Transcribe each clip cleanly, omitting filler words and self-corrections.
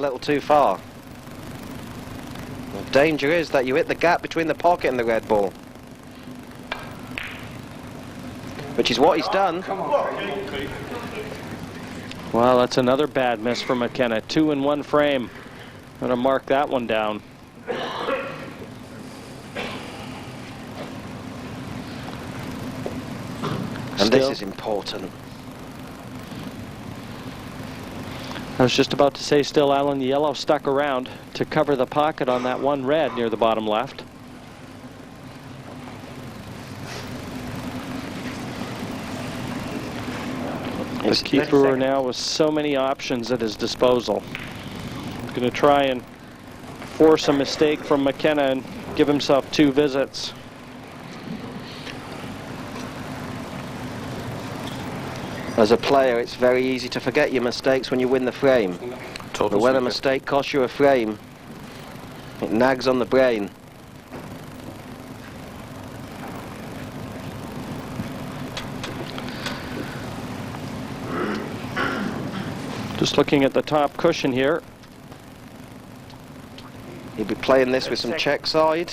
little too far. The danger is that you hit the gap between the pocket and the red ball. Which is what he's done. Well, that's another bad miss for McKenna. 2 in 1 frame. I'm going to mark that one down. And this is important. I was just about to say, still, Alan, the yellow stuck around to cover the pocket on that one red near the bottom left. As Keith Brewer now with so many options at his disposal. He's going to try and force a mistake from McKenna and give himself 2 visits. As a player, it's very easy to forget your mistakes when you win the frame. But when a mistake costs you a frame, it nags on the brain. Just looking at the top cushion here. He'll be playing this with some check side.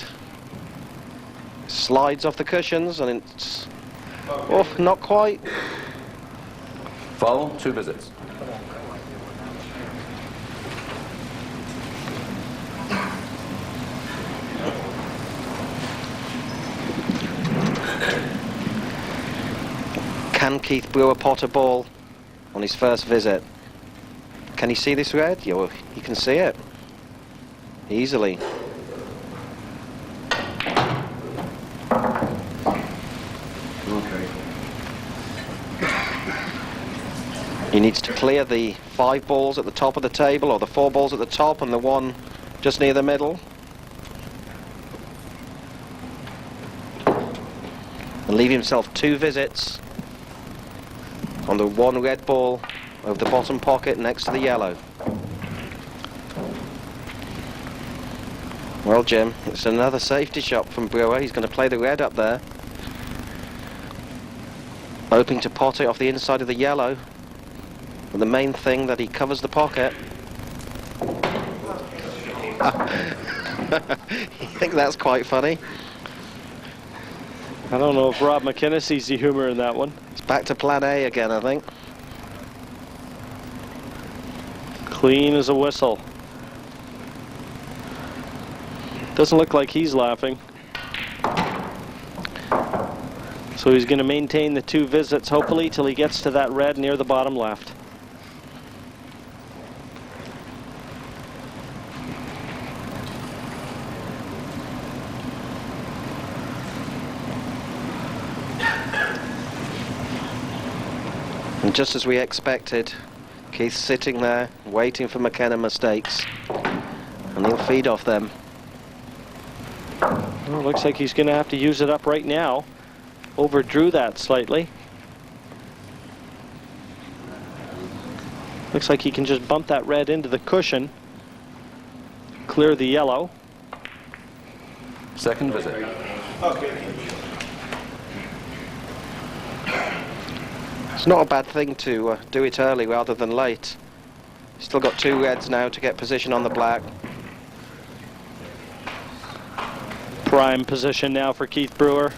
Slides off the cushions and it's... Oh, not quite. Foul, 2 visits. Can Keith Brewer pot a ball on his first visit? Can he see this red? Yeah, well, he can see it easily. He needs to clear the 5 balls at the top of the table, or the 4 balls at the top and the one just near the middle. And leave himself 2 visits on the 1 red ball over the bottom pocket next to the yellow. Well, Jim, it's another safety shot from Brewer. He's going to play the red up there, hoping to pot it off the inside of the yellow. But the main thing that he covers the pocket. You think that's quite funny? I don't know if Rob McKenna sees the humor in that one. It's back to plan A again, I think. Clean as a whistle. Doesn't look like he's laughing. So he's going to maintain the 2 visits, hopefully, till he gets to that red near the bottom left. And just as we expected, Keith's sitting there waiting for McKenna mistakes, and he'll feed off them. Well, looks like he's going to have to use it up right now. Overdrew that slightly. Looks like he can just bump that red into the cushion, clear the yellow. Second visit. It's not a bad thing to do it early rather than late. Still got 2 reds now to get position on the black. Prime position now for Keith Brewer.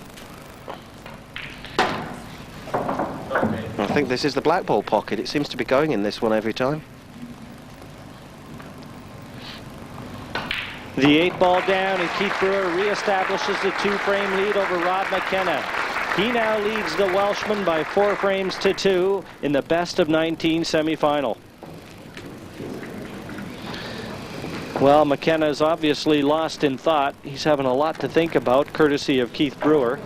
I think this is the black ball pocket. It seems to be going in this one every time. The 8 ball down, and Keith Brewer reestablishes the 2-frame lead over Rob McKenna. He now leads the Welshman by 4 frames to 2 in the best of 19 semifinal. Well, McKenna is obviously lost in thought. He's having a lot to think about, courtesy of Keith Brewer.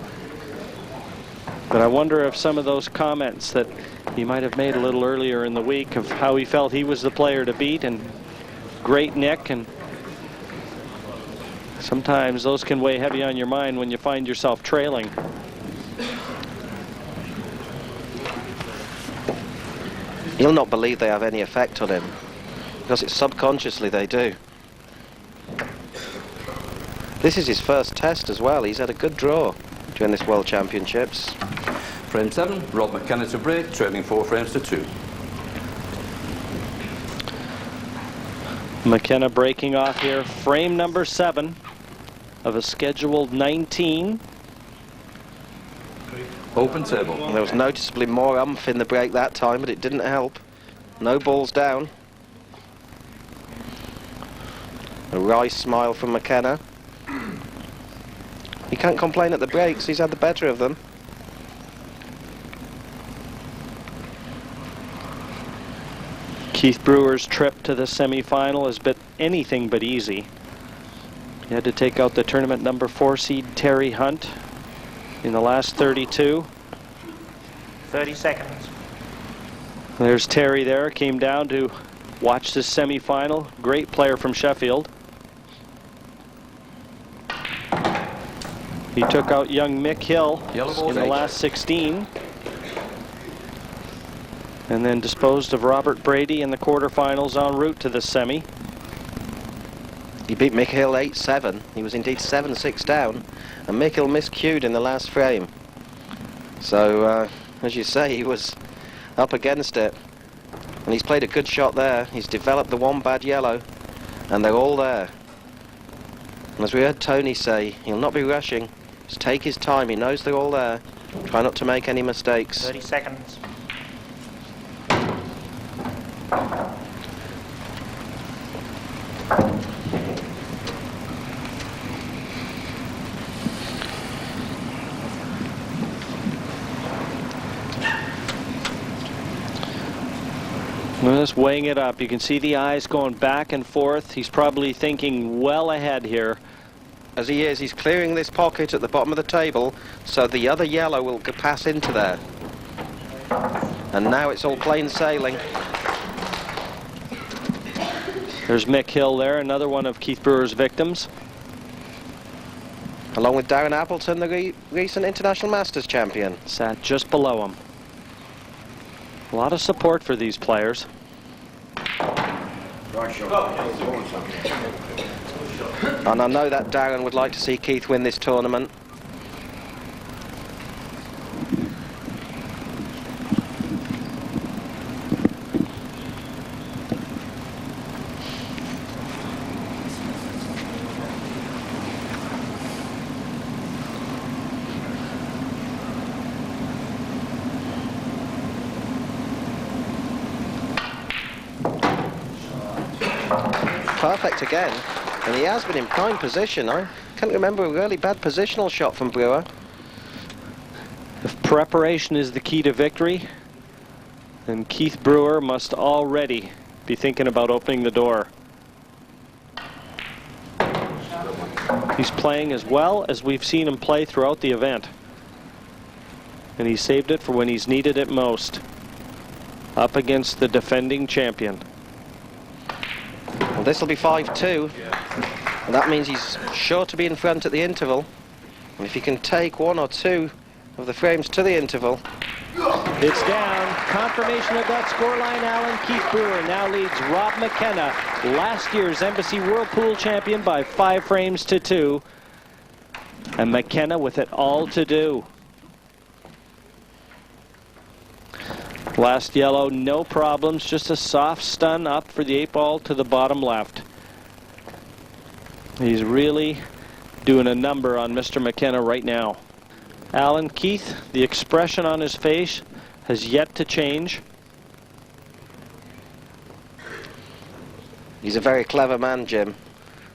But I wonder if some of those comments that he might have made a little earlier in the week of how he felt he was the player to beat and great Nick, and sometimes those can weigh heavy on your mind when you find yourself trailing. He'll not believe they have any effect on him, because it's subconsciously they do. This is his first test as well. He's had a good draw during this World Championships. Frame 7, Rob McKenna to break, trailing 4 frames to 2. Mckenna breaking off here. Frame number 7 of a scheduled 19. Open table. There was noticeably more umph in the break that time, but it didn't help. No balls down. A wry smile from Mckenna. He can't complain at the breaks, he's had the better of them. Keith Brewer's trip to the semi-final has been anything but easy. He had to take out the tournament number 4 seed Terry Hunt in the last 32. 30 seconds. There's Terry there, came down to watch this semi-final. Great player from Sheffield. He took out young Mick Hill in the last 16. And then disposed of Robert Brady in the quarterfinals en route to the semi. He beat Mick Hill 8-7. He was indeed 7-6 down. And Mick Hill miscued in the last frame. So, as you say, he was up against it. And he's played a good shot there. He's developed the one bad yellow. And they're all there. And as we heard Tony say, he'll not be rushing. Just take his time. He knows they're all there. Try not to make any mistakes. 30 seconds. Just weighing it up. You can see the eyes going back and forth. He's probably thinking well ahead here. As he is, he's clearing this pocket at the bottom of the table so the other yellow will pass into there. And now it's all plain sailing. There's Mick Hill there, another one of Keith Brewer's victims. Along with Darren Appleton, the recent International Masters champion. Sat just below him. A lot of support for these players. And I know that Darren would like to see Keith win this tournament. Perfect again, and he has been in prime position. I can't remember a really bad positional shot from Brewer. If preparation is the key to victory, then Keith Brewer must already be thinking about opening the door. He's playing as well as we've seen him play throughout the event. And he saved it for when he's needed it most. Up against the defending champion. Well, this will be 5-2. And that means he's sure to be in front at the interval. And if he can take 1 or 2 of the frames to the interval. It's down. Confirmation of that scoreline, Alan. Keith Brewer now leads Rob Mckenna, last year's Embassy World Pool champion, by 5 frames to 2. And Mckenna with it all to do. Last yellow, no problems, just a soft stun up for the 8-ball to the bottom left. He's really doing a number on Mr. Mckenna right now. Alan, Keith, the expression on his face has yet to change. He's a very clever man, Jim.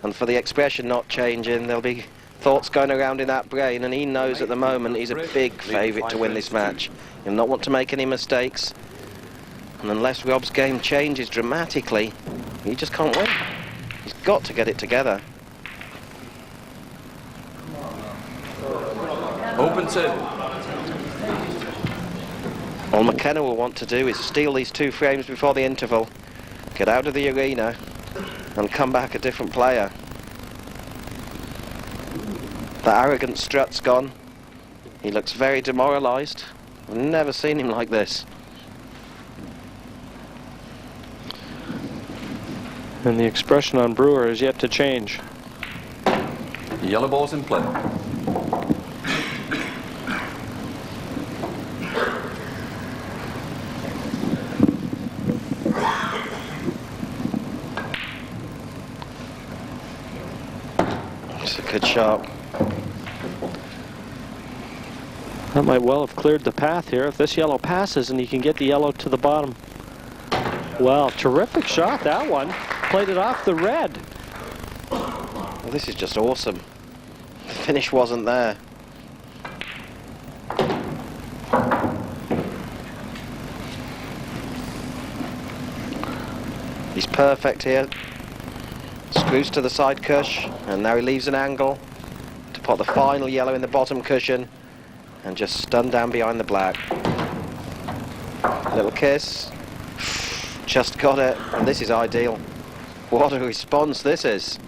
And for the expression not changing, there'll be thoughts going around in that brain, and he knows at the moment he's a big favourite to win this match. He'll not want to make any mistakes. And unless Rob's game changes dramatically, he just can't win. He's got to get it together. Open table. All Mckenna will want to do is steal these 2 frames before the interval, get out of the arena, and come back a different player. The arrogant strut's gone. He looks very demoralised. I've never seen him like this. And the expression on Brewer is yet to change. Yellow ball's in play. It's a good shot. That might well have cleared the path here if this yellow passes and he can get the yellow to the bottom. Well, terrific shot, that one. Played it off the red. Well, this is just awesome. The finish wasn't there. He's perfect here. Screws to the side cush, and now he leaves an angle to put the final yellow in the bottom cushion and just stun down behind the black. Little kiss. Just got it, and this is ideal. What a response this is.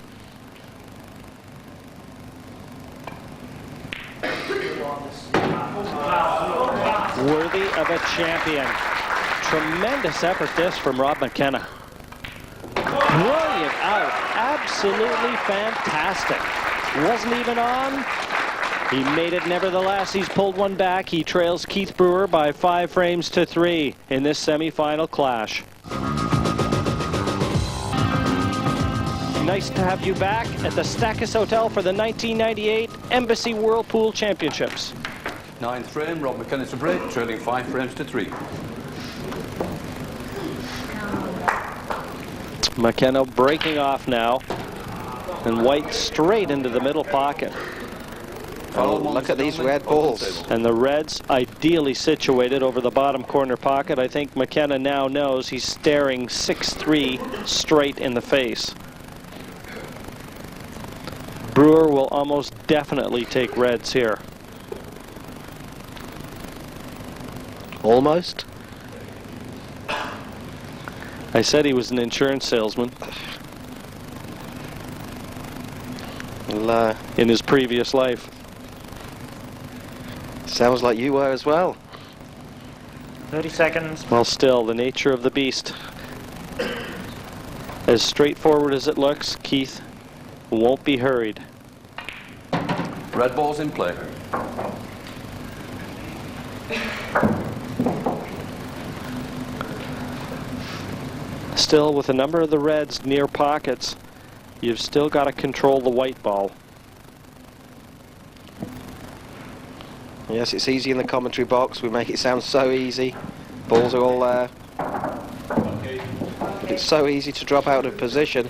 Worthy of a champion. Tremendous effort this from Rob Mckenna. Brilliant out. Absolutely fantastic. Wasn't even on. He made it nevertheless. He's pulled one back. He trails Keith Brewer by 5 frames to 3 in this semi-final clash. Nice to have you back at the Stackus Hotel for the 1998 Embassy Whirlpool Championships. 9th frame, Rob Mckenna to break, trailing 5 frames to 3. Mckenna breaking off now, and White straight into the middle pocket. Oh, look at these red balls. And the reds ideally situated over the bottom corner pocket. I think Mckenna now knows he's staring 6-3 straight in the face. Brewer will almost definitely take reds here. Almost. I said he was an insurance salesman Well, in his previous life. sounds like you were as well. 30 seconds. Well, still, the nature of the beast. As straightforward as it looks, Keith won't be hurried. Red balls in play. Still, with a number of the reds near pockets, you've still got to control the white ball. Yes, it's easy in the commentary box. We make it sound so easy. Balls are all there. But it's so easy to drop out of position.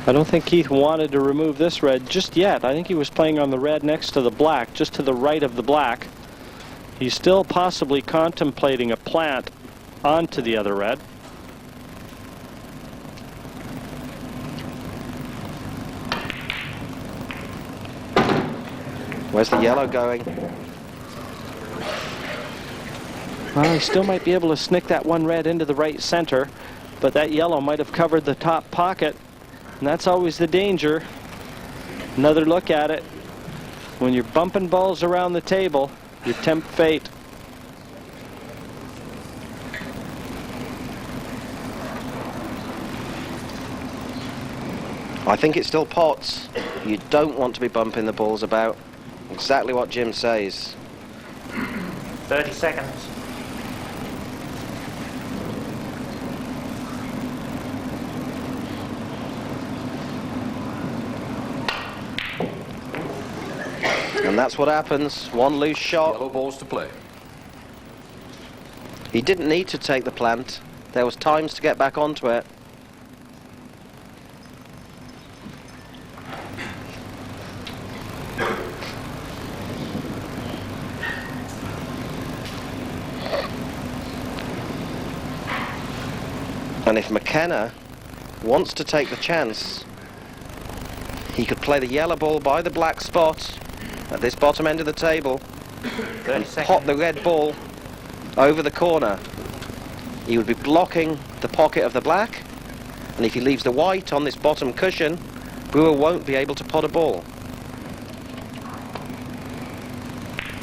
I don't think Keith wanted to remove this red just yet. I think he was playing on the red next to the black, just to the right of the black. He's still possibly contemplating a plant onto the other red. Where's the yellow going? Well, he still might be able to snick that one red into the right center, but that yellow might have covered the top pocket, and that's always the danger. Another look at it. When you're bumping balls around the table, you tempt fate. I think it still pots. You don't want to be bumping the balls about. Exactly what Jim says. 30 seconds. And that's what happens. One loose shot. Yellow balls to play. He didn't need to take the plant. There was times to get back onto it. And if Mckenna wants to take the chance, he could play the yellow ball by the black spot at this bottom end of the table 30 and seconds. pop the red ball over the corner. He would be blocking the pocket of the black, and if he leaves the white on this bottom cushion, Brewer won't be able to pot a ball.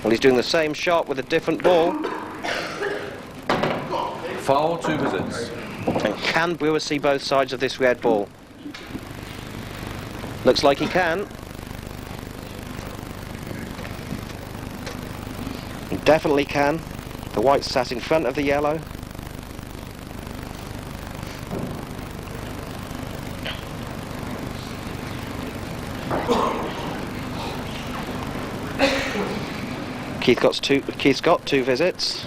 Well, he's doing the same shot with a different ball. Foul, 2 visits. And can Brewer see both sides of this red ball? Looks like he can. He definitely can. The white sat in front of the yellow. Keith's got two visits.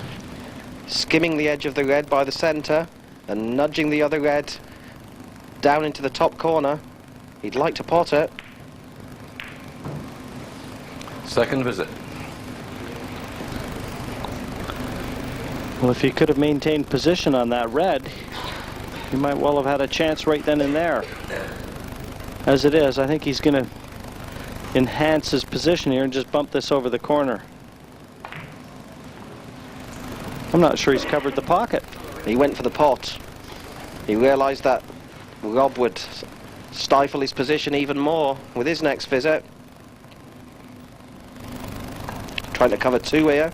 Skimming the edge of the red by the centre and nudging the other red down into the top corner. He'd like to pot it. Second visit. Well, if he could have maintained position on that red, he might well have had a chance right then and there. As it is, I think he's going to enhance his position here and just bump this over the corner. I'm not sure he's covered the pocket. He went for the pot. He realised that Rob would stifle his position even more with his next visit. Trying to cover two here.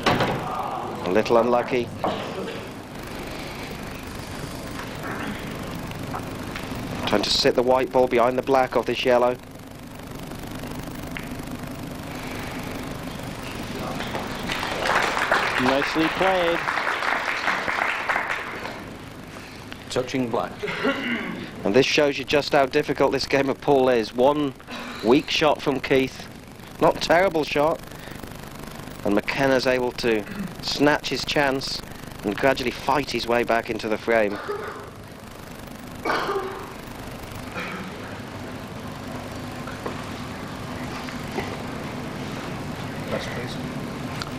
A little unlucky. Trying to sit the white ball behind the black of this yellow. Nicely played. Touching black. And this shows you just how difficult this game of pool is. One weak shot from Keith. Not terrible shot. And Mckenna's able to snatch his chance and gradually fight his way back into the frame.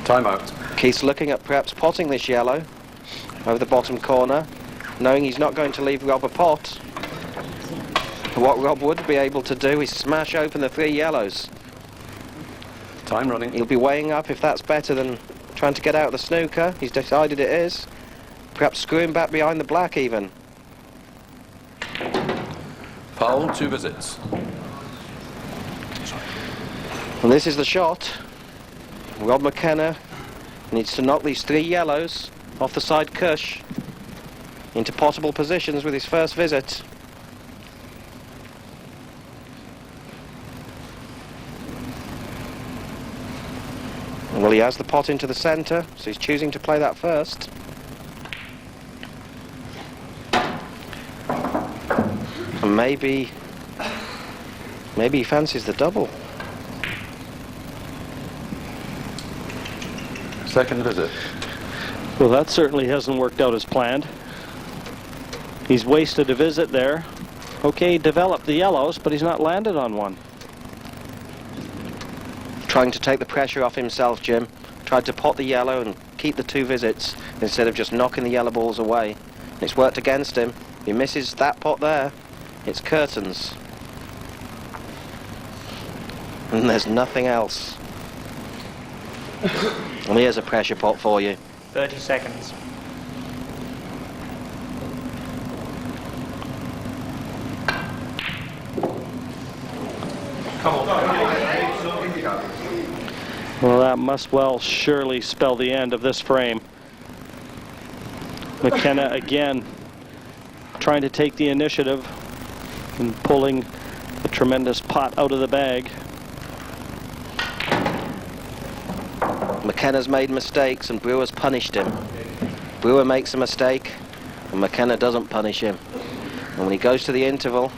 Timeout. Keith's looking at perhaps potting this yellow over the bottom corner, knowing he's not going to leave Rob a pot. What Rob would be able to do is smash open the three yellows. Time running. He'll be weighing up if that's better than trying to get out of the snooker. He's decided it is. Perhaps screwing back behind the black even. Foul, two visits. And this is the shot. Rob Mckenna needs to knock these three yellows off the side cush into potable positions with his first visit. Well, he has the pot into the centre, so he's choosing to play that first. And maybe he fancies the double. Second visit. Well, that certainly hasn't worked out as planned. He's wasted a visit there. Okay, developed the yellows, but he's not landed on one. Trying to take the pressure off himself, Jim. Tried to pot the yellow and keep the two visits instead of just knocking the yellow balls away. It's worked against him. He misses that pot there. It's curtains. And there's nothing else. And here's a pressure pot for you. 30 seconds. Well, that must well surely spell the end of this frame. Mckenna again trying to take the initiative and pulling a tremendous pot out of the bag. McKenna's made mistakes and Brewer's punished him. Brewer makes a mistake and Mckenna doesn't punish him. And when he goes to the interval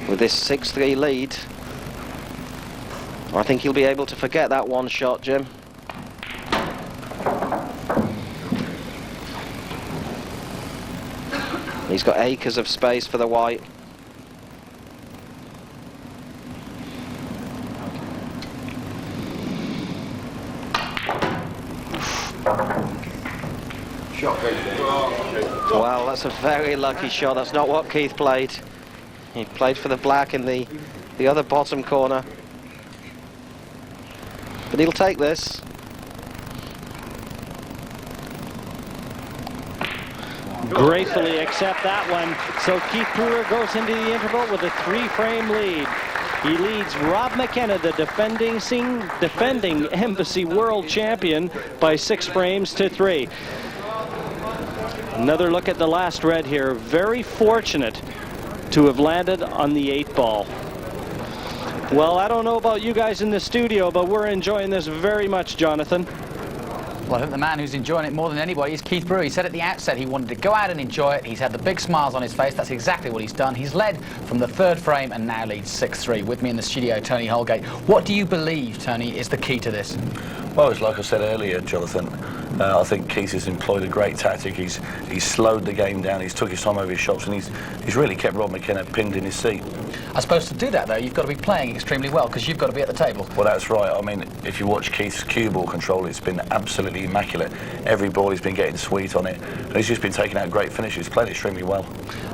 with this 6-3 lead, I think he'll be able to forget that one shot, Jim. He's got acres of space for the white. Well, that's a very lucky shot. That's not what Keith played. He played for the black in the other bottom corner. But he'll take this. Gratefully accept that one. So Keith Brewer goes into the interval with a 3-frame lead. He leads Rob Mckenna, the defending Embassy World Champion, by 6 frames to 3. Another look at the last red here. Very fortunate to have landed on the 8 ball. Well, I don't know about you guys in the studio, but we're enjoying this very much, Jonathan. Well, I think the man who's enjoying it more than anybody is Keith Brewer. He said at the outset he wanted to go out and enjoy it. He's had the big smiles on his face. That's exactly what he's done. He's led from the third frame and now leads 6-3. With me in the studio, Tony Holgate. What do you believe, Tony, is the key to this? Well, it's like I said earlier, Jonathan. I think Keith has employed a great tactic. He's slowed the game down. He's took his time over his shots, and he's really kept Rob Mckenna pinned in his seat. I suppose to do that, though, you've got to be playing extremely well because you've got to be at the table. Well, that's right. I mean, if you watch Keith's cue ball control, it's been absolutely immaculate. Every ball he's been getting sweet on it, and he's just been taking out great finishes. Played extremely well.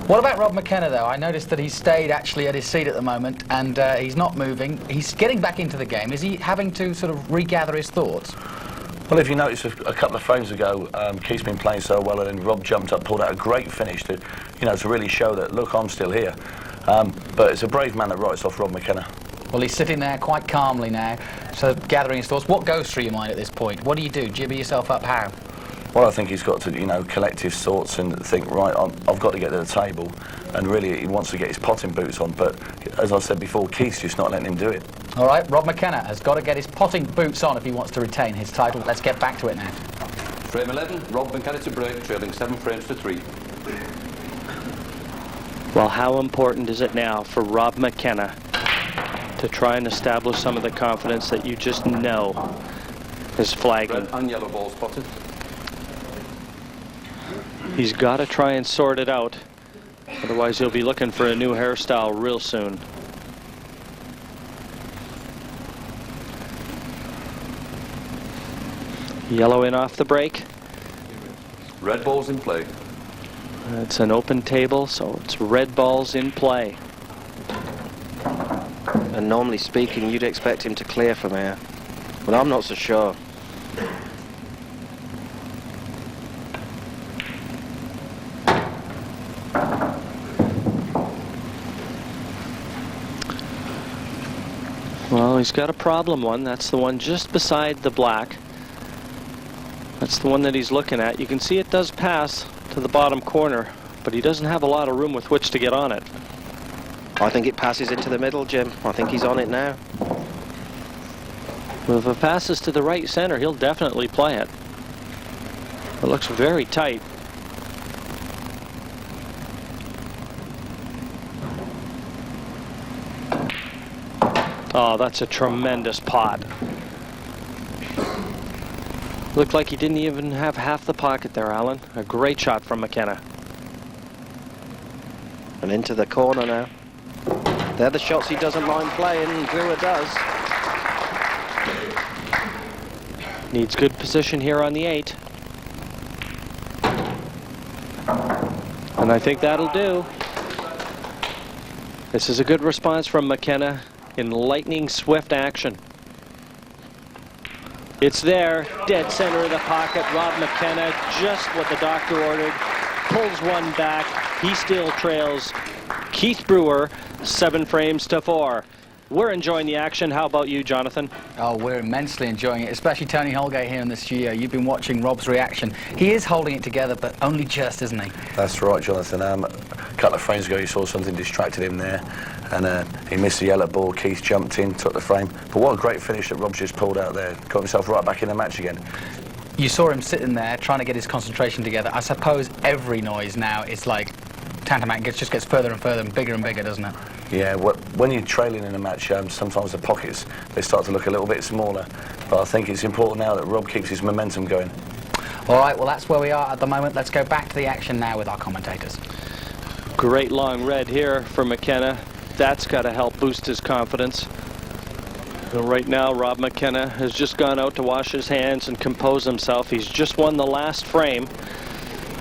What about Rob Mckenna, though? I noticed that he's stayed actually at his seat at the moment, and he's not moving. He's getting back into the game. Is he having to sort of regather his thoughts? Well, if you notice, a couple of frames ago, Keith's been playing so well, and then Rob jumped up, pulled out a great finish to, to really show that, look, I'm still here. But it's a brave man that writes off Rob Mckenna. Well, he's sitting there quite calmly now, so gathering his thoughts. What goes through your mind at this point? What do? Jibby yourself up how? Well, I think he's got to, collect his thoughts and think, right, I've got to get to the table, and really he wants to get his potting boots on, but as I said before, Keith's just not letting him do it. All right, Rob Mckenna has got to get his potting boots on if he wants to retain his title. Let's get back to it now. Frame 11, Rob Mckenna to break, trailing 7 frames to 3. Well, how important is it now for Rob Mckenna to try and establish some of the confidence that you just know is flagging? Red and yellow ball spotted. He's got to try and sort it out. Otherwise, he'll be looking for a new hairstyle real soon. Yellow in off the break. Red balls in play. It's an open table, so it's red balls in play. And normally speaking, you'd expect him to clear from here. But I'm not so sure. Well, he's got a problem one. That's the one just beside the black. That's the one that he's looking at. You can see it does pass to the bottom corner, but he doesn't have a lot of room with which to get on it. I think it passes into the middle, Jim. I think he's on it now. Well, if it passes to the right center, he'll definitely play it. It looks very tight. Oh, that's a tremendous pot. Looked like he didn't even have half the pocket there, Alan. A great shot from Mckenna. And into the corner now. They're the shots he doesn't mind playing, and Brewer does. Needs good position here on the 8. And I think that'll do. This is a good response from Mckenna in lightning swift action. It's there, dead center of the pocket. Rob Mckenna, just what the doctor ordered, pulls one back. He still trails Keith Brewer 7 frames to 4. We're enjoying the action. How about you, Jonathan? Oh, we're immensely enjoying it, especially Tony Holgate here in the studio. You've been watching Rob's reaction. He is holding it together, but only just, isn't he? That's right, Jonathan. A couple of frames ago, you saw something distracted him there, and he missed the yellow ball. Keith jumped in, took the frame. But what a great finish that Rob's just pulled out there. Got himself right back in the match again. You saw him sitting there trying to get his concentration together. I suppose every noise now is like tantamount, just gets further and further and bigger, doesn't it? Yeah, when you're trailing in a match, sometimes the pockets, they start to look a little bit smaller. But I think it's important now that Rob keeps his momentum going. All right, well, that's where we are at the moment. Let's go back to the action now with our commentators. Great long red here for Mckenna. That's got to help boost his confidence. And right now, Rob Mckenna has just gone out to wash his hands and compose himself. He's just won the last frame.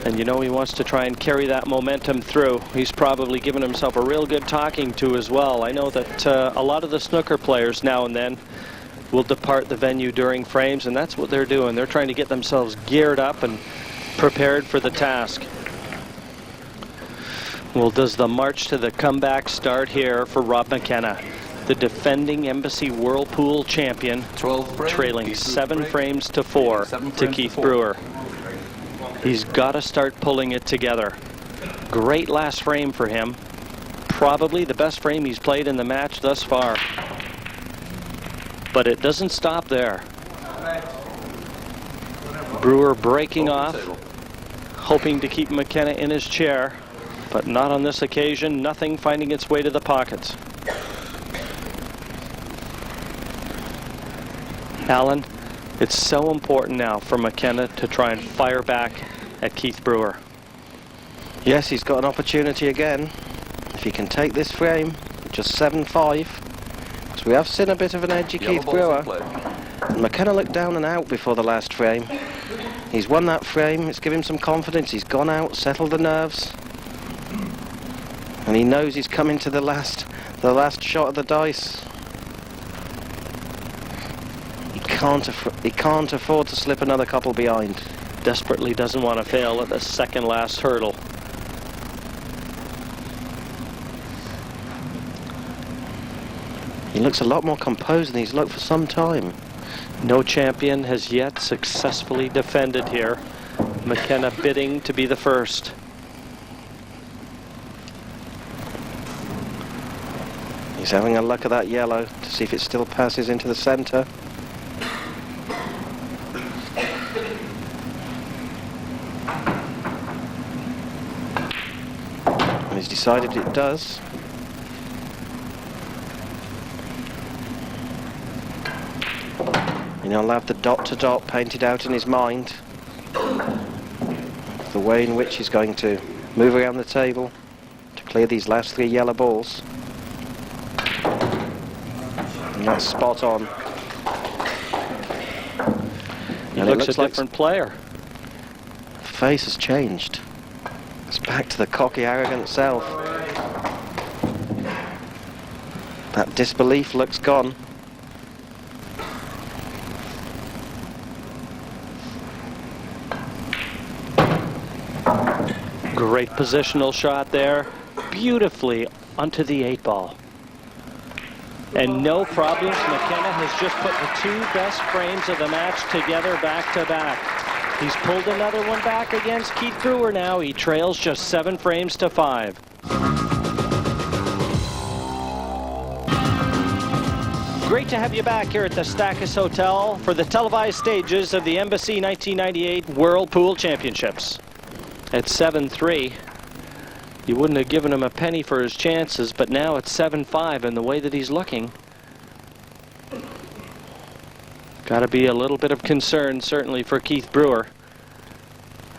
And you know he wants to try and carry that momentum through. He's probably given himself a real good talking to as well. I know that a lot of the snooker players now and then will depart the venue during frames, and that's what they're doing. They're trying to get themselves geared up and prepared for the task. Well, does the march to the comeback start here for Rob Mckenna, the defending Embassy Whirlpool champion, 12 frames, trailing 7 frames to 4 to Keith Brewer. He's got to start pulling it together. Great last frame for him. Probably the best frame he's played in the match thus far. But it doesn't stop there. Brewer breaking Open off, table. hoping to keep McKenna in his chair, but not on this occasion. Nothing finding its way to the pockets. Alan, it's so important now for McKenna to try and fire back at Keith Brewer. Yes, he's got an opportunity again. If he can take this frame, just 7-5. Because we have seen a bit of an edgy Yellow Keith balls in Brewer. play. McKenna looked down and out before the last frame. He's won that frame, it's given him some confidence. He's gone out, settled the nerves. And he knows he's coming to the last shot of the dice. He can't afford to slip another couple behind. Desperately doesn't want to fail at the second last hurdle. He looks a lot more composed than he's looked for some time. No champion has yet successfully defended here. McKenna bidding to be the first. He's having a look at that yellow to see if it still passes into the centre. And he's decided it does. And he'll have the dot to dot painted out in his mind. The way in which he's going to move around the table to clear these last 3 yellow balls. And that's spot on. He And it looks a like different player. the face has changed. It's back to the cocky, arrogant self. That disbelief look's gone. Great positional shot there. Beautifully onto the 8 ball. And no problems. McKenna has just put the 2 best frames of the match together back to back. He's pulled another one back against Keith Brewer now. He trails just 7 frames to 5. Great to have you back here at the Stackus Hotel for the televised stages of the Embassy 1998 World Pool Championships. At 7-3, you wouldn't have given him a penny for his chances, but now it's 7-5, and the way that he's looking, got to be a little bit of concern, certainly for Keith Brewer.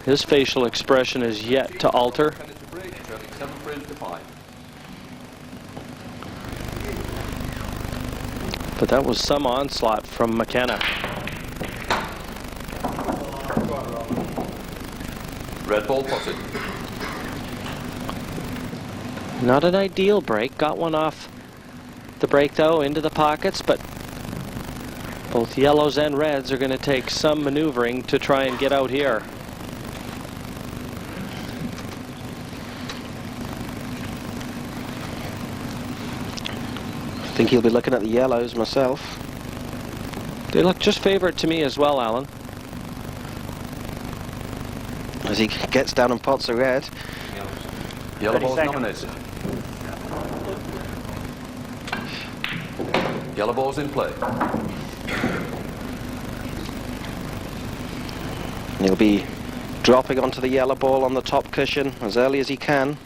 His facial expression is yet to alter. And it's a break, trailing 7 frames to 5. But that was some onslaught from McKenna. Red ball potted. Not an ideal break. Got one off the break, though, into the pockets, but both yellows and reds are going to take some maneuvering to try and get out here. I think he'll be looking at the yellows myself. They look just favorite to me as well, Alan. As he gets down and pots a red. Yellow 30 balls seconds. nominated. Yellow balls in play. And he'll be dropping onto the yellow ball on the top cushion as early as he can.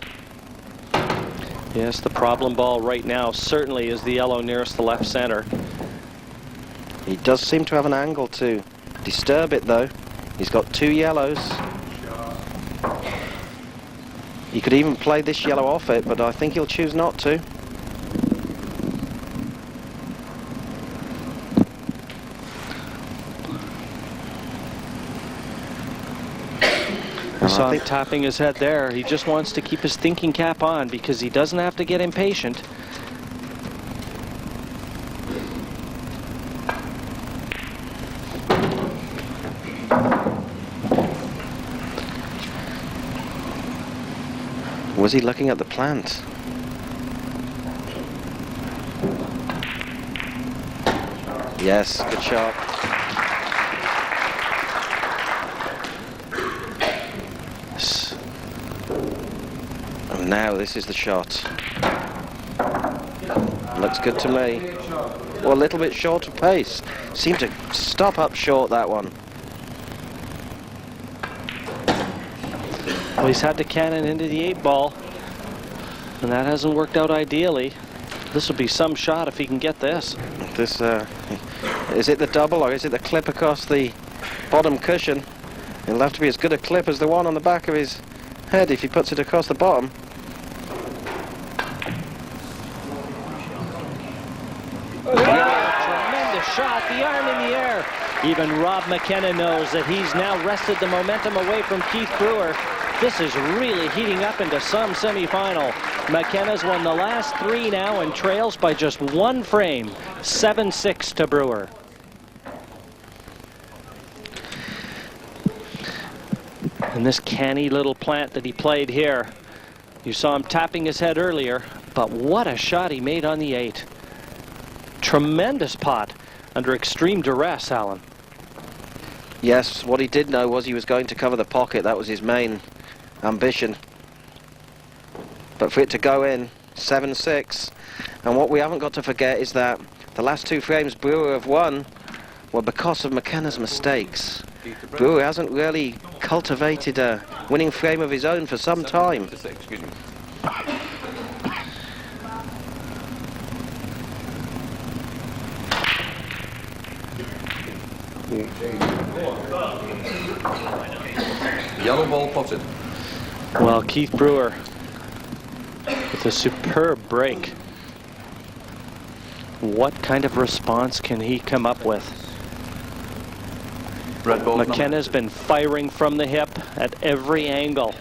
Yes, the problem ball right now certainly is the yellow nearest the left center. He does seem to have an angle to disturb it, though. He's got 2 yellows. He could even play this yellow off it, but I think he'll choose not to. I saw him tapping his head there. He just wants to keep his thinking cap on because he doesn't have to get impatient. Was he looking at the plant? Yes, good shot. And now this is the shot. Looks good to me. Well, a little bit short of pace. Seemed to stop up short, that one. Well, he's had to cannon into the 8-ball, and that hasn't worked out ideally. This will be some shot if he can get this. This, is it the double or is it the clip across the bottom cushion? It'll have to be as good a clip as the one on the back of his head if he puts it across the bottom. Tremendous shot, the arm in the air. Even Rob McKenna knows that he's now wrested the momentum away from Keith Brewer. This is really heating up into some semifinal. McKenna's won the last 3 now and trails by just 1 frame, 7-6 to Brewer. And this canny little plant that he played here, you saw him tapping his head earlier, but what a shot he made on the 8. Tremendous pot under extreme duress, Alan. Yes, what he did know was he was going to cover the pocket. That was his main ambition. But for it to go in, 7-6. And what we haven't got to forget is that the last 2 frames Brewer have won were because of McKenna's mistakes. Brewer hasn't really cultivated a winning frame of his own for some time. Excuse me. Yellow ball potted. Well, Keith Brewer with a superb break. What kind of response can he come up with? Red ball. McKenna's been firing from the hip at every angle.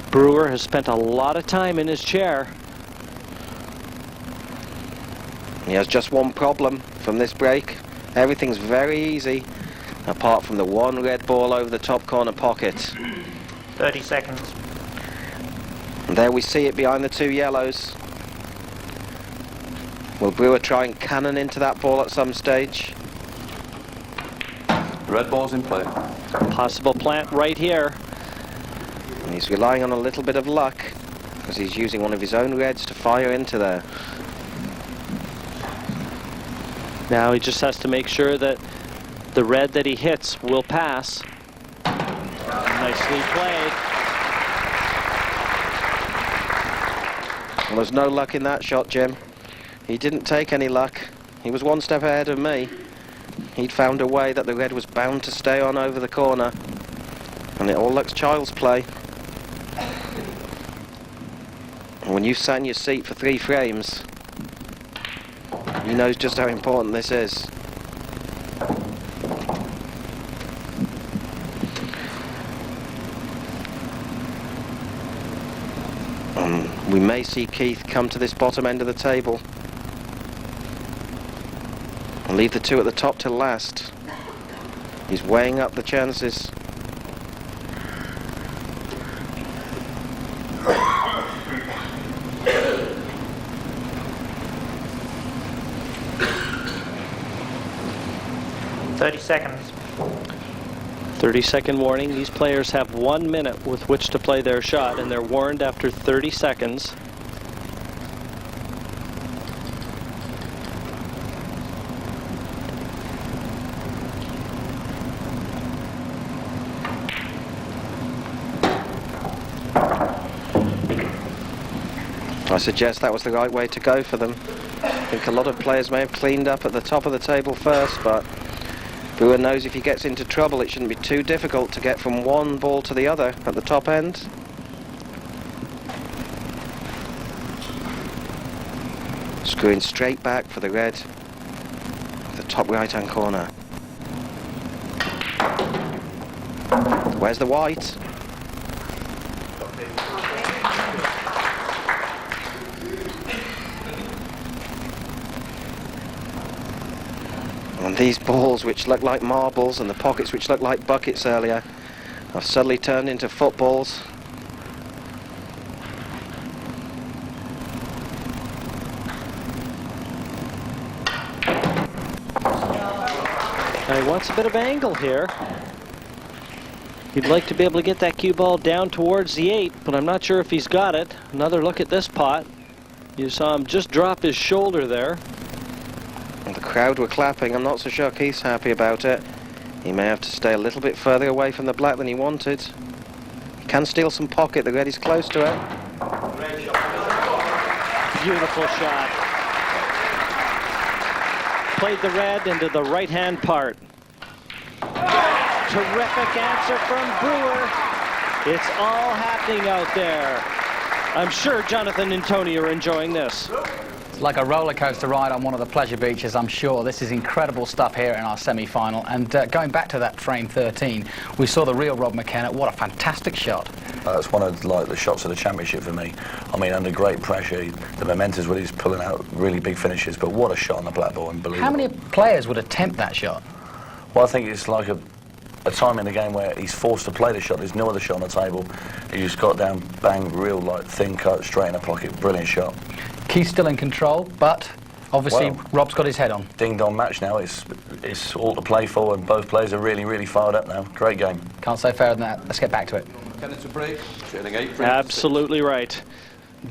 Brewer has spent a lot of time in his chair. He has just one problem from this break. Everything's very easy, apart from the 1 red ball over the top corner pocket. 30 seconds. And there we see it behind the 2 yellows. Will Brewer try and cannon into that ball at some stage? Red ball's in play. Possible plant right here. And he's relying on a little bit of luck, because he's using one of his own reds to fire into there. Now he just has to make sure that the red that he hits will pass. Nicely played. Well, there's no luck in that shot, Jim. He didn't take any luck. He was 1 step ahead of me. He'd found a way that the red was bound to stay on over the corner. And it all looks child's play. And when you've sat in your seat for 3 frames, he knows just how important this is. We may see Keith come to this bottom end of the table and leave the 2 at the top till last. He's weighing up the chances. Seconds. 30-second warning. These players have 1 minute with which to play their shot, and they're warned after 30 seconds. I suggest that was the right way to go for them. I think a lot of players may have cleaned up at the top of the table first, but Brewer knows if he gets into trouble, it shouldn't be too difficult to get from one ball to the other at the top end. Screwing straight back for the red, the top right-hand corner. Where's the white? And these balls, which look like marbles, and the pockets which look like buckets earlier, have suddenly turned into footballs. Now he wants a bit of angle here. He'd like to be able to get that cue ball down towards the 8, but I'm not sure if he's got it. Another look at this pot. You saw him just drop his shoulder there. And the crowd were clapping. I'm not so sure Keith's happy about it. He may have to stay a little bit further away from the black than he wanted. Can steal some pocket. The red is close to it. Beautiful shot. Played the red into the right-hand part. Terrific answer from Brewer. It's all happening out there. I'm sure Jonathan and Tony are enjoying this. It's like a roller coaster ride on one of the pleasure beaches, I'm sure. This is incredible stuff here in our semi-final. And going back to that frame 13, we saw the real Rob Mckenna. What a fantastic shot. It's one of the shots of the championship for me. I mean, under great pressure, the momentum's when he's pulling out really big finishes. But what a shot on the black ball, unbelievable. How many players would attempt that shot? Well, I think it's like a time in the game where he's forced to play the shot. There's no other shot on the table. He just got down, bang, real like thin cut, straight in the pocket. Brilliant shot. Keith's still in control, but obviously Well, Rob's got his head on. Ding-dong match now. It's all to play for, and both players are really, really fired up now. Great game. Can't say fairer than that. Let's get back to it. Mckenna to break, trailing 8 frames. Absolutely right.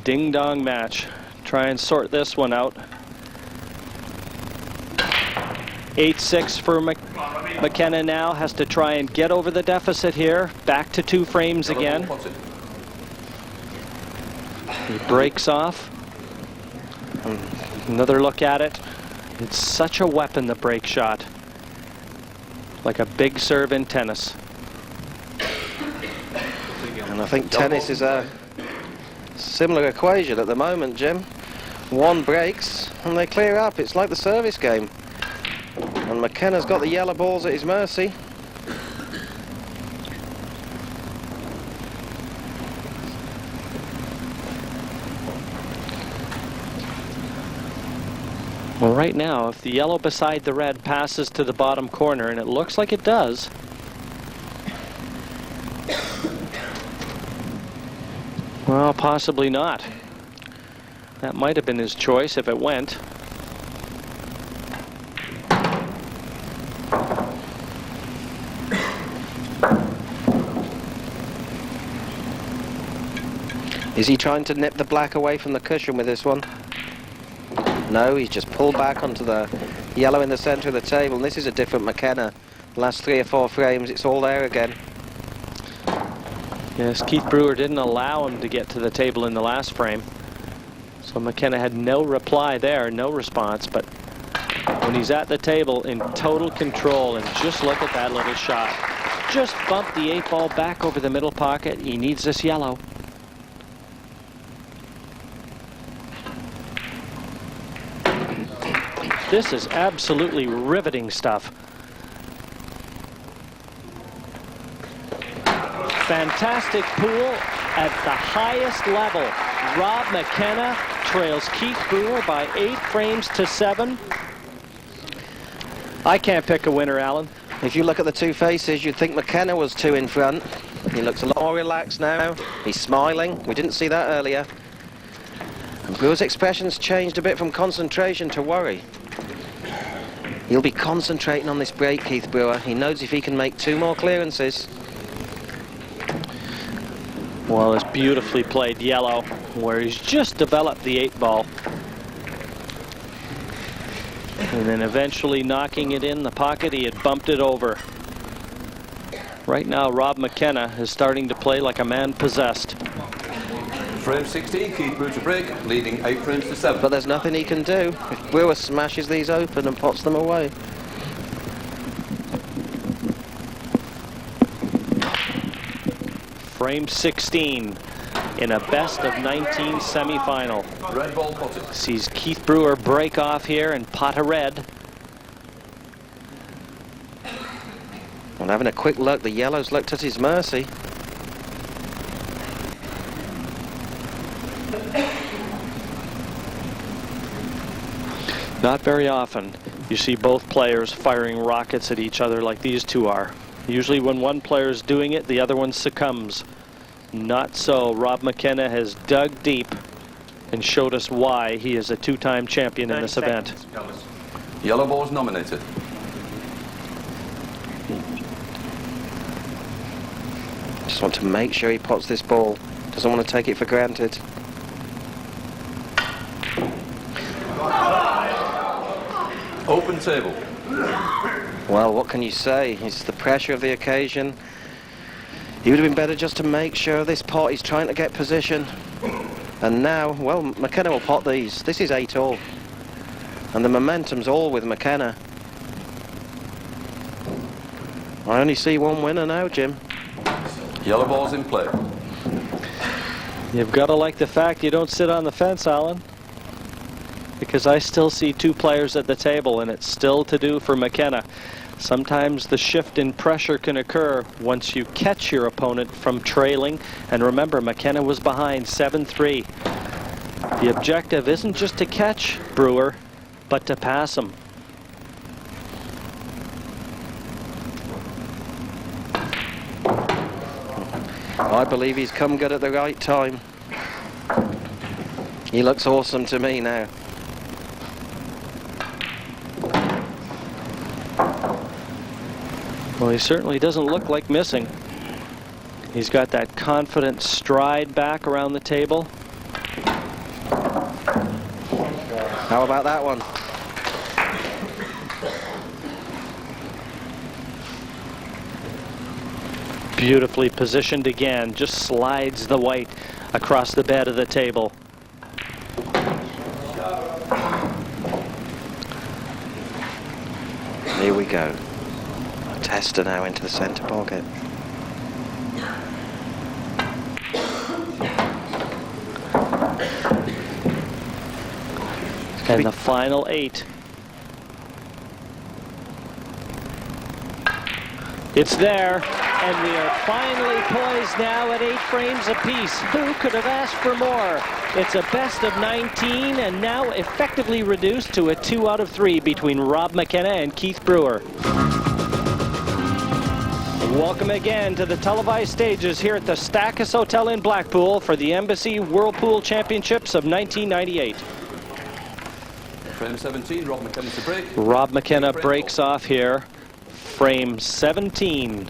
Ding-dong match. Try and sort this one out. 8-6 for Mckenna now. Has to try and get over the deficit here. Back to 2 frames again. He breaks off. Another look at it. It's such a weapon, the break shot. Like a big serve in tennis. And I think tennis is a similar equation at the moment, Jim. One breaks and they clear up. It's like the service game. And McKenna's got the yellow balls at his mercy. Well, right now, if the yellow beside the red passes to the bottom corner, and it looks like it does, well, possibly not. That might have been his choice if it went. Is he trying to nip the black away from the cushion with this one? No, he's just pulled back onto the yellow in the centre of the table. And this is a different Mckenna. Last 3 or 4 frames, it's all there again. Yes, Keith Brewer didn't allow him to get to the table in the last frame. So Mckenna had no reply there, no response. But when he's at the table in total control, and just look at that little shot. Just bumped the 8 ball back over the middle pocket. He needs this yellow. This is absolutely riveting stuff. Fantastic pool at the highest level. Rob Mckenna trails Keith Brewer by 8 frames to 7. I can't pick a winner, Alan. If you look at the 2 faces, you'd think Mckenna was 2 in front. He looks a lot more relaxed now. He's smiling. We didn't see that earlier. And Brewer's expression's changed a bit from concentration to worry. He'll be concentrating on this break, Keith Brewer. He knows if he can make 2 more clearances. Well, it's beautifully played yellow, where he's just developed the 8 ball. And then eventually knocking it in the pocket, he had bumped it over. Right now, Rob Mckenna is starting to play like a man possessed. Frame 16, Keith Brewer to break, leading 8 frames to 7. But there's nothing he can do if Brewer smashes these open and pots them away. Frame 16 in a best of 19 semi-final. Red ball potted. Sees Keith Brewer break off here and pot a red. And having a quick look, the yellow's looked at his mercy. Not very often you see both players firing rockets at each other like these two are. Usually when one player is doing it, the other one succumbs. Not so. Rob Mckenna has dug deep and showed us why he is a 2-time champion in this event. Yellow ball's nominated. Just want to make sure he pots this ball. Doesn't want to take it for granted. Open table. Well, what can you say? It's the pressure of the occasion. He would have been better just to make sure this pot. He's trying to get position. And now, well, Mckenna will pot these. This is 8-all. And the momentum's all with Mckenna. I only see one winner now, Jim. Yellow ball's in play. You've got to like the fact you don't sit on the fence, Alan. Because I still see 2 players at the table, and it's still to do for Mckenna. Sometimes the shift in pressure can occur once you catch your opponent from trailing. And remember, Mckenna was behind 7-3. The objective isn't just to catch Brewer, but to pass him. I believe he's come good at the right time. He looks awesome to me now. Well, he certainly doesn't look like missing. He's got that confident stride back around the table. How about that one? Beautifully positioned again, just slides the white across the bed of the table. Here we go. Tester now into the centre pocket. And the final 8. It's there, and we are finally poised now at 8 frames apiece. Who could have asked for more? It's a best of 19, and now effectively reduced to a 2 out of 3 between Rob Mckenna and Keith Brewer. Welcome again to the televised stages here at the Stackus Hotel in Blackpool for the Embassy Whirlpool Championships of 1998. Frame 17, Rob McKenna to break. Rob Mckenna breaks off here. Frame 17.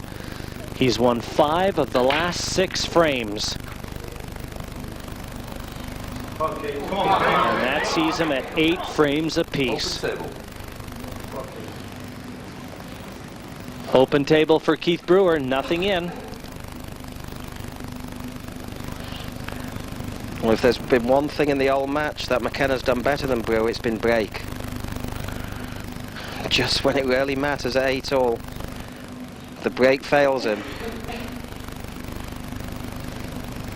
He's won 5 of the last 6 frames. Okay, come on. And that sees him at 8 frames apiece. Open table. Open table for Keith Brewer, nothing in. Well, if there's been one thing in the old match that McKenna's done better than Brewer, it's been break. Just when it really matters at 8-all, the break fails him.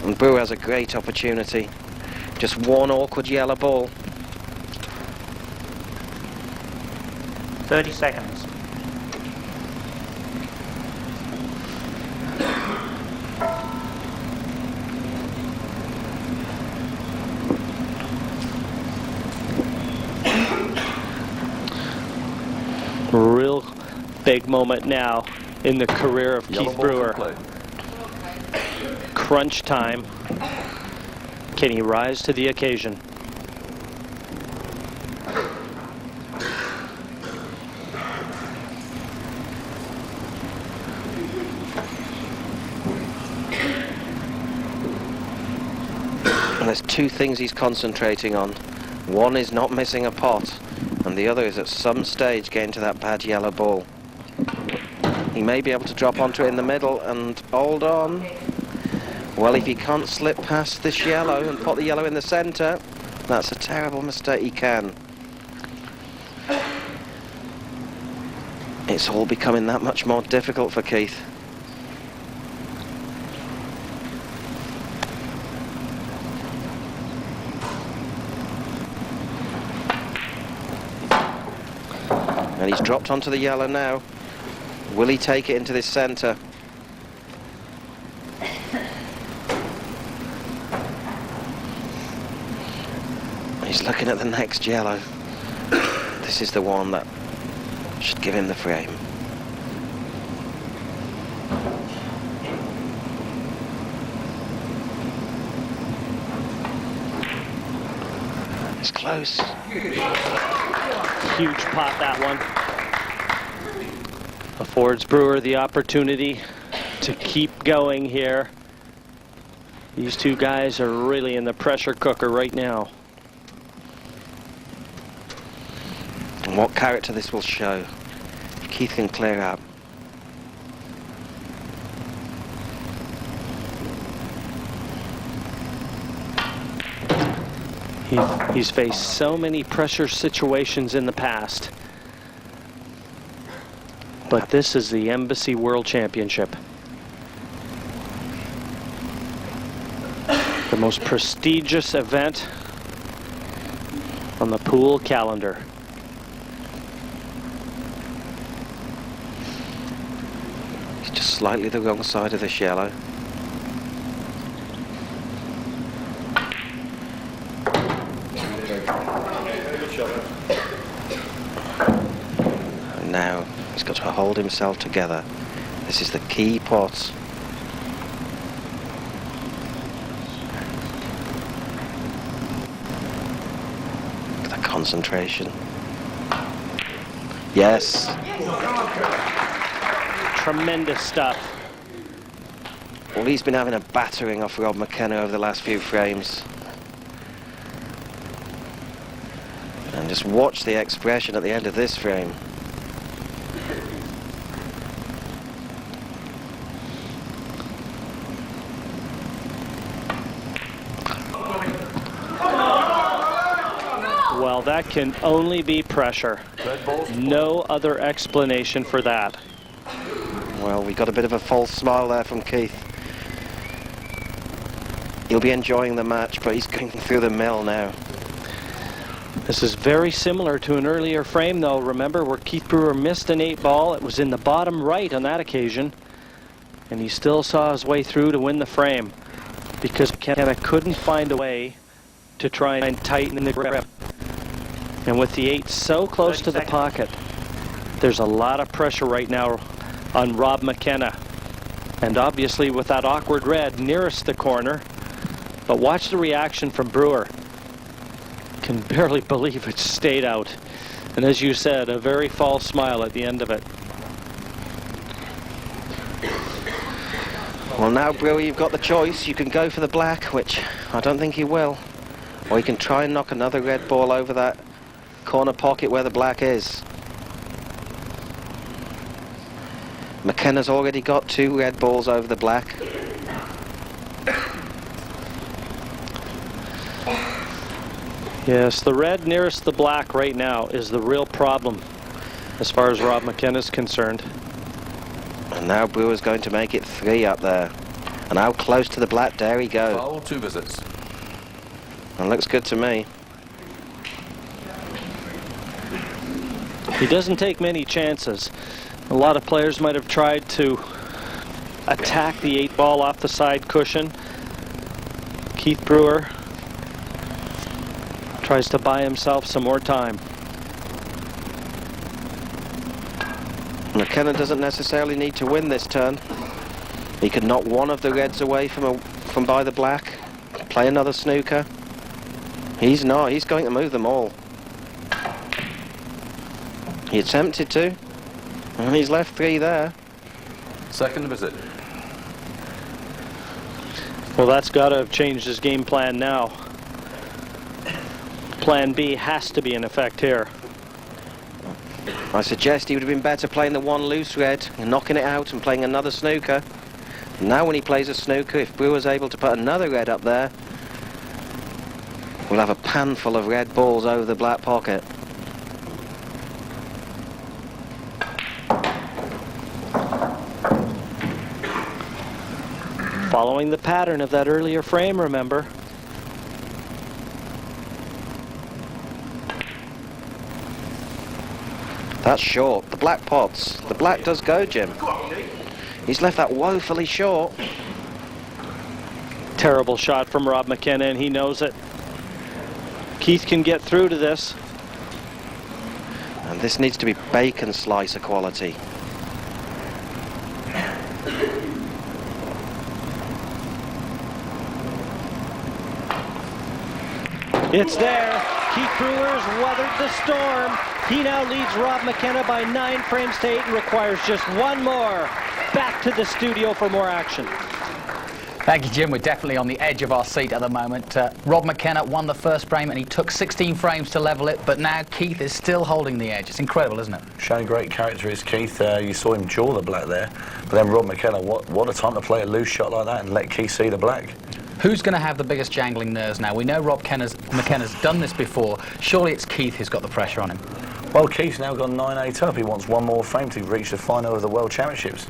And Brewer has a great opportunity. Just one awkward yellow ball. 30 seconds. Real big moment now in the career of Yellow Keith ball's in Brewer. play. Crunch time. Can he rise to the occasion? And there's 2 things he's concentrating on. One is not missing a pot, and the other is at some stage getting to that bad yellow ball. He may be able to drop onto it in the middle and hold on. Well, if he can't slip past this yellow and put the yellow in the centre, that's a terrible mistake he can. It's all becoming that much more difficult for Keith. And he's dropped onto the yellow now. Will he take it into this centre? He's looking at the next yellow. This is the one that should give him the frame. It's close. Huge pot, that one. Affords Brewer the opportunity to keep going here. These 2 guys are really in the pressure cooker right now. And what character this will show. If Keith can clear up. He's faced so many pressure situations in the past. But this is the Embassy World Championship. The most prestigious event on the pool calendar. He's just slightly the wrong side of this yellow. And now he's got to hold himself together. This is the key pot. The concentration. Yes. Tremendous stuff. Well, he's been having a battering off Rob Mckenna over the last few frames. And just watch the expression at the end of this frame. Well, that can only be pressure. No other explanation for that. Well, we got a bit of a false smile there from Keith. He'll be enjoying the match, but he's going through the mill now. This is very similar to an earlier frame, though. Remember where Keith Brewer missed an 8-ball? It was in the bottom right on that occasion, and he still saw his way through to win the frame because Mckenna couldn't find a way to try and tighten the grip. And with the 8 so close to the pocket, there's a lot of pressure right now on Rob Mckenna. And obviously with that awkward red nearest the corner. But watch the reaction from Brewer. Can barely believe it stayed out. And as you said, a very false smile at the end of it. Well, now, Brewer, you've got the choice. You can go for the black, which I don't think he will. Or you can try and knock another red ball over that corner pocket where the black is. McKenna's already got 2 red balls over the black. Yes, the red nearest the black right now is the real problem as far as Rob McKenna's concerned. And now Brewer's going to make it 3 up there. And how close to the black dare he go? Foul, 2 visits. And looks good to me. He doesn't take many chances. A lot of players might have tried to attack the 8-ball off the side cushion. Keith Brewer tries to buy himself some more time. McKenna doesn't necessarily need to win this turn. He could knock one of the reds away from by the black, play another snooker. He's not. He's going to move them all. He attempted to, and he's left 3 there. Second visit. Well, that's got to have changed his game plan now. Plan B has to be in effect here. I suggest he would have been better playing the 1 loose red and knocking it out and playing another snooker. Now when he plays a snooker, if Brewer's able to put another red up there, we'll have a pan full of red balls over the black pocket. Following the pattern of that earlier frame, remember. That's short. The black pots. The black does go, Jim. He's left that woefully short. Terrible shot from Rob Mckenna, and he knows it. Keith can get through to this. And this needs to be bacon slicer quality. It's there. Keith Brewer's weathered the storm. He now leads Rob Mckenna by 9 frames to 8 and requires just 1 more. Back to the studio for more action. Thank you, Jim. We're definitely on the edge of our seat at the moment. Rob Mckenna won the first frame and he took 16 frames to level it, but now Keith is still holding the edge. It's incredible, isn't it? Showing great character is Keith. You saw him jaw the black there, but then Rob McKenna, what a time to play a loose shot like that and let Keith see the black. Who's going to have the biggest jangling nerves now? We know Mckenna's done this before. Surely it's Keith who's got the pressure on him. Well, Keith's now got 9-8 up. He wants one more frame to reach the final of the World Championships.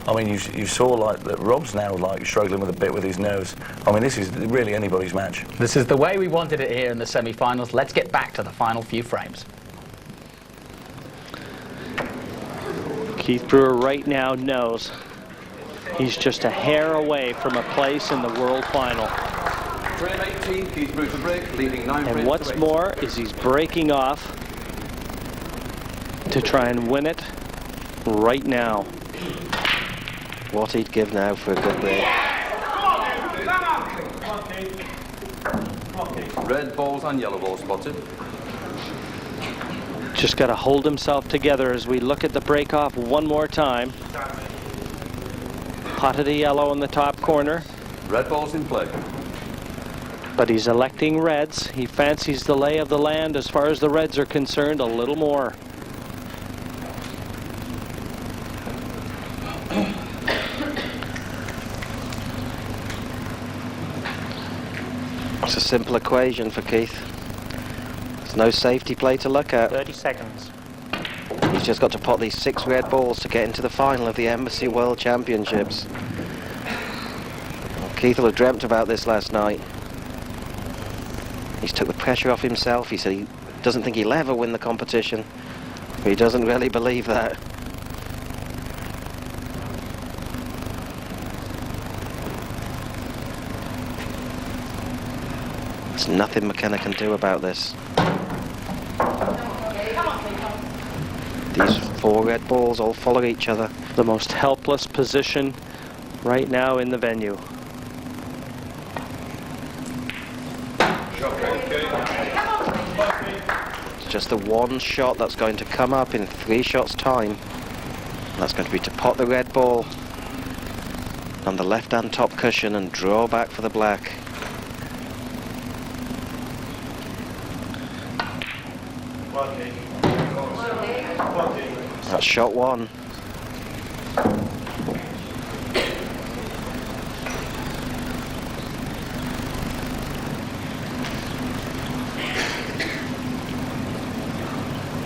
I mean, you saw like that Rob's now like struggling with a bit with his nerves. I mean, this is really anybody's match. This is the way we wanted it here in the semi-finals. Let's get back to the final few frames. Keith Brewer right now knows he's just a hair away from a place in the World Final. Frame 18, Keith Brewer to break, leading 9 frames And what's to 8. more is he's breaking off to try and win it right now. What he'd give now for a good break. Red balls and yellow balls spotted. Just got to hold himself together as we look at the break off one more time. Pot of the yellow in the top corner. Red balls in play. But he's electing reds. He fancies the lay of the land as far as the reds are concerned a little more. It's a simple equation for Keith. There's no safety play to look at. 30 seconds. He's just got to pot these 6 red balls to get into the final of the Embassy World Championships. Well, Keith will have dreamt about this last night. He's took the pressure off himself. He said he doesn't think he'll ever win the competition, but he doesn't really believe that. There's nothing Mckenna can do about this. These 4 red balls all follow each other. The most helpless position right now in the venue. It's just the one shot that's going to come up in 3 shots time. And that's going to be to pot the red ball on the left-hand top cushion and draw back for the black. That's shot 1.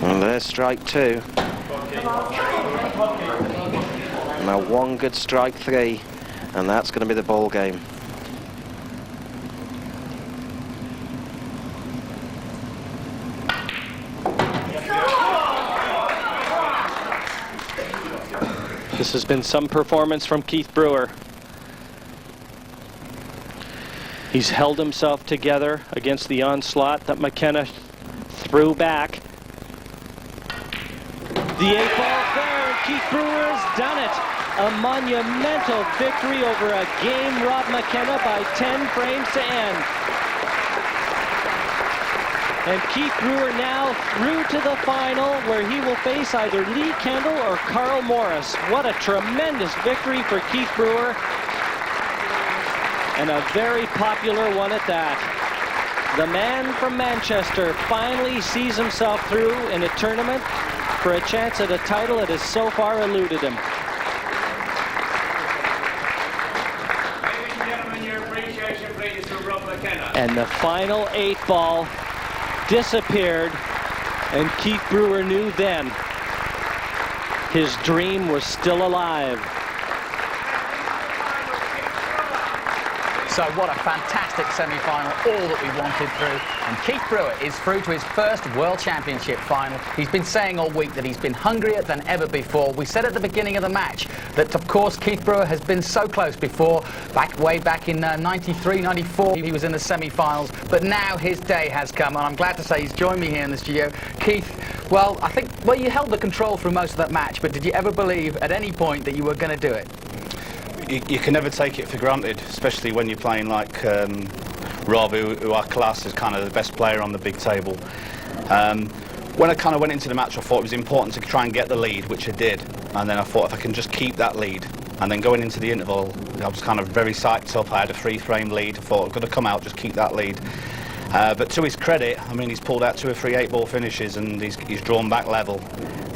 And there's strike 2. Now 1 good strike 3, and that's going to be the ball game. This has been some performance from Keith Brewer. He's held himself together against the onslaught that Mckenna threw back. The 8-ball fair, and Keith Brewer has done it. A monumental victory over a game Rob Mckenna by 10 frames to end. And Keith Brewer now through to the final, where he will face either Lee Kendall or Carl Morris. What a tremendous victory for Keith Brewer, and a very popular one at that. The man from Manchester finally sees himself through in a tournament for a chance at a title that has so far eluded him. Ladies and gentlemen, your appreciation please for Rob Mckenna. And the final 8-ball disappeared, and Keith Brewer knew then his dream was still alive. So what a fantastic semi-final, all that we wanted through. And Keith Brewer is through to his first World Championship final. He's been saying all week that he's been hungrier than ever before. We said at the beginning of the match that, of course, Keith Brewer has been so close before, way back in 93, 94, he was in the semi-finals. But now his day has come, and I'm glad to say he's joined me here in the studio. Keith, well, I think, well, you held the control through most of that match, but did you ever believe at any point that you were going to do it? You can never take it for granted, especially when you're playing like Rob, who I class as kind of the best player on the big table. When I kind of went into the match, I thought it was important to try and get the lead, which I did. And then I thought if I can just keep that lead, and then going into the interval, I was kind of very psyched up. I had a 3-frame lead. I thought I've got to come out, just keep that lead. But to his credit, I mean, he's pulled out 2 or 3 8-ball finishes, and he's drawn back level.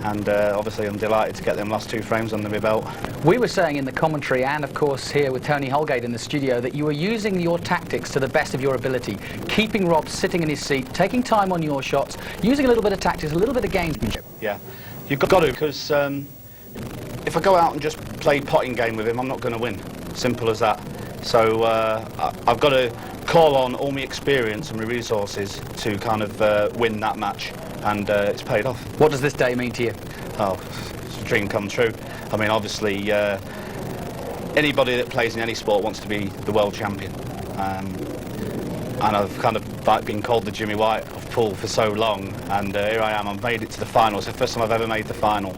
and obviously I'm delighted to get them last 2 frames under my belt. We were saying in the commentary, and of course here with Tony Holgate in the studio, that you were using your tactics to the best of your ability, keeping Rob sitting in his seat, taking time on your shots, using a little bit of tactics, a little bit of gamesmanship. Yeah, you've got to, because if I go out and just play potting game with him, I'm not going to win. Simple as that. So I've got to call on all my experience and my resources to kind of win that match, and it's paid off. What does this day mean to you? Oh, it's a dream come true. I mean, obviously, anybody that plays in any sport wants to be the world champion. And I've kind of like been called the Jimmy White of pool for so long, and here I am. I've made it to the final. It's the first time I've ever made the final.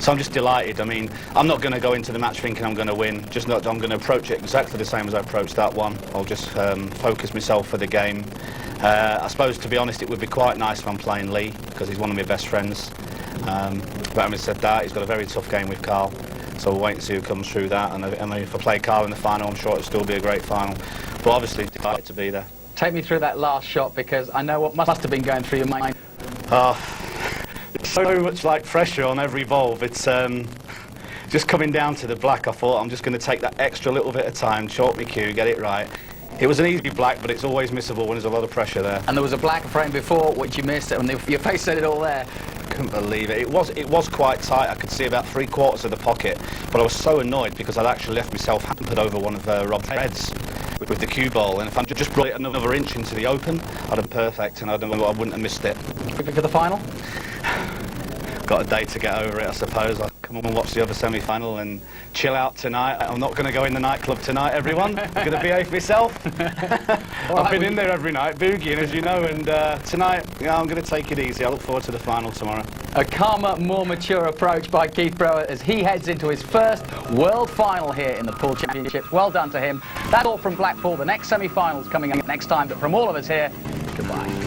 So I'm just delighted. I mean, I'm not going to go into the match thinking I'm going to win. Just not. I'm going to approach it exactly the same as I approached that one. I'll just focus myself for the game. I suppose, to be honest, it would be quite nice if I'm playing Lee, because he's one of my best friends. But having said that, he's got a very tough game with Carl. So we'll wait and see who comes through that. And if I play Carl in the final, I'm sure it'll still be a great final. But obviously, delighted to be there. Take me through that last shot, because I know what must have been going through your mind. It's so much like pressure on every valve. It's just coming down to the black. I thought I'm just going to take that extra little bit of time, chalk my cue, get it right. It was an easy black, but it's always missable when there's a lot of pressure there. And there was a black frame before which you missed, and your face said it all there. Couldn't believe it. It was quite tight. I could see about 3/4 of the pocket, but I was so annoyed because I'd actually left myself hampered over one of Rob's heads with the cue ball, and if I just brought it another inch into the open, I'd have been perfect, and I wouldn't have missed it. Quickly for the final? Got a day to get over it, I suppose. I'll come and watch the other semi-final and chill out tonight. I'm not going to go in the nightclub tonight, everyone. I'm going to behave myself. I've been in there every night, boogieing, as you know, and tonight, I'm going to take it easy. I look forward to the final tomorrow. A calmer, more mature approach by Keith Brewer as he heads into his first world final here in the Pool Championships. Well done to him. That's all from Blackpool. The next semi-finals coming up next time, but from all of us here, goodbye.